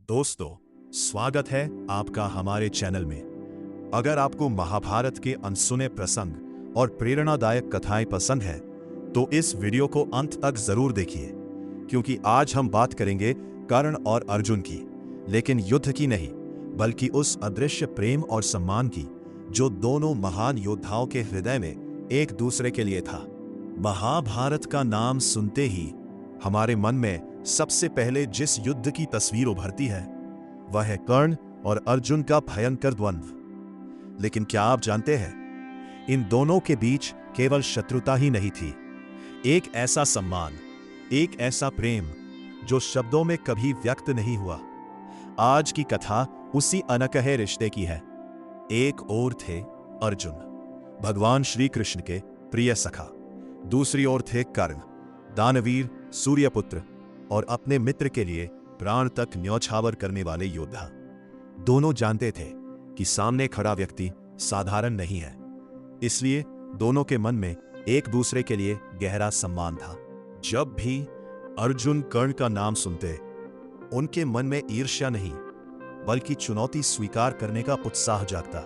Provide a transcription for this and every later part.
दोस्तों, स्वागत है आपका हमारे चैनल में। अगर आपको महाभारत के अनसुने प्रसंग और प्रेरणादायक कथाएं पसंद है तो इस वीडियो को अंत तक जरूर देखिए, क्योंकि आज हम बात करेंगे कर्ण और अर्जुन की, लेकिन युद्ध की नहीं, बल्कि उस अदृश्य प्रेम और सम्मान की जो दोनों महान योद्धाओं के हृदय में एक दूसरे के लिए था। महाभारत का नाम सुनते ही हमारे मन में सबसे पहले जिस युद्ध की तस्वीर उभरती है वह है कर्ण और अर्जुन का भयंकर द्वंद्व। लेकिन क्या आप जानते हैं, इन दोनों के बीच केवल शत्रुता ही नहीं थी, एक ऐसा सम्मान, एक ऐसा प्रेम जो शब्दों में कभी व्यक्त नहीं हुआ। आज की कथा उसी अनकहे रिश्ते की है। एक ओर थे अर्जुन, भगवान श्री कृष्ण के प्रिय सखा, दूसरी ओर थे कर्ण, दानवीर, सूर्यपुत्र और अपने मित्र के लिए प्राण तक न्यौछावर करने वाले योद्धा। दोनों जानते थे कि सामने खड़ा व्यक्ति साधारण नहीं है, इसलिए दोनों के मन में एक दूसरे के लिए गहरा सम्मान था। जब भी अर्जुन कर्ण का नाम सुनते, उनके मन में ईर्ष्या नहीं बल्कि चुनौती स्वीकार करने का उत्साह जागता।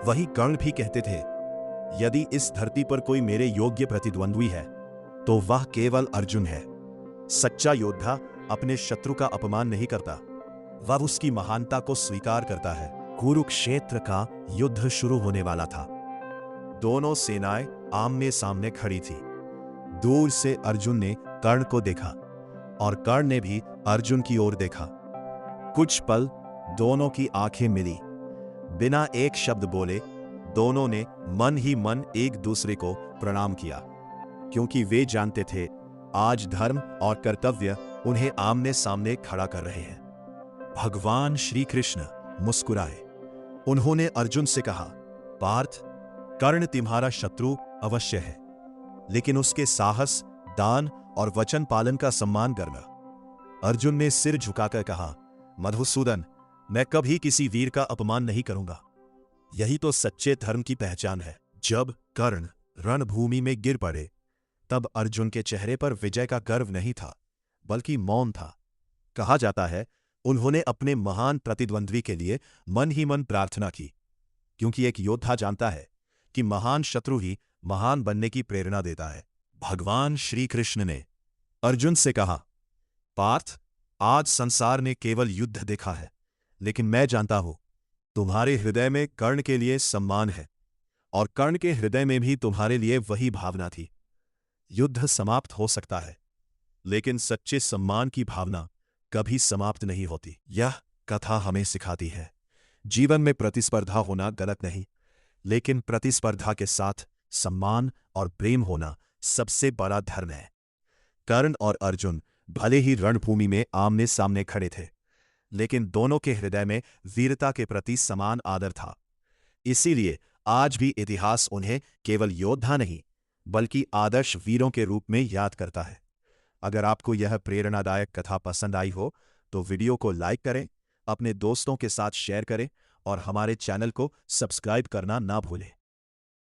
वही कर्ण भी कहते थे, यदि इस धरती पर कोई मेरे योग्य प्रतिद्वंद्वी है तो वह केवल अर्जुन है। सच्चा योद्धा अपने शत्रु का अपमान नहीं करता, वह उसकी महानता को स्वीकार करता है। कुरुक्षेत्र का युद्ध शुरू होने वाला था। दोनों सेनाएं आमने सामने खड़ी थी। दूर से अर्जुन ने कर्ण को देखा और कर्ण ने भी अर्जुन की ओर देखा। कुछ पल दोनों की आंखें मिली। बिना एक शब्द बोले दोनों ने मन ही मन एक दूसरे को प्रणाम किया, क्योंकि वे जानते थे आज धर्म और कर्तव्य उन्हें आमने सामने खड़ा कर रहे हैं। भगवान श्री कृष्ण मुस्कुराए। उन्होंने अर्जुन से कहा, पार्थ, कर्ण तुम्हारा शत्रु अवश्य है, लेकिन उसके साहस, दान और वचन पालन का सम्मान करना। अर्जुन ने सिर झुकाकर कहा, मधुसूदन, मैं कभी किसी वीर का अपमान नहीं करूंगा। यही तो सच्चे धर्म की पहचान है। जब कर्ण रणभूमि में गिर पड़े तब अर्जुन के चेहरे पर विजय का गर्व नहीं था, बल्कि मौन था। कहा जाता है उन्होंने अपने महान प्रतिद्वंद्वी के लिए मन ही मन प्रार्थना की, क्योंकि एक योद्धा जानता है कि महान शत्रु ही महान बनने की प्रेरणा देता है। भगवान श्री कृष्ण ने अर्जुन से कहा, पार्थ, आज संसार ने केवल युद्ध देखा है, लेकिन मैं जानता हूं तुम्हारे हृदय में कर्ण के लिए सम्मान है और कर्ण के हृदय में भी तुम्हारे लिए वही भावना थी। युद्ध समाप्त हो सकता है, लेकिन सच्चे सम्मान की भावना कभी समाप्त नहीं होती। यह कथा हमें सिखाती है, जीवन में प्रतिस्पर्धा होना गलत नहीं, लेकिन प्रतिस्पर्धा के साथ सम्मान और प्रेम होना सबसे बड़ा धर्म है। कर्ण और अर्जुन भले ही रणभूमि में आमने सामने खड़े थे, लेकिन दोनों के हृदय में वीरता के प्रति समान आदर था। इसीलिए आज भी इतिहास उन्हें केवल योद्धा नहीं बल्कि आदर्श वीरों के रूप में याद करता है। अगर आपको यह प्रेरणादायक कथा पसंद आई हो तो वीडियो को लाइक करें, अपने दोस्तों के साथ शेयर करें और हमारे चैनल को सब्सक्राइब करना ना भूलें।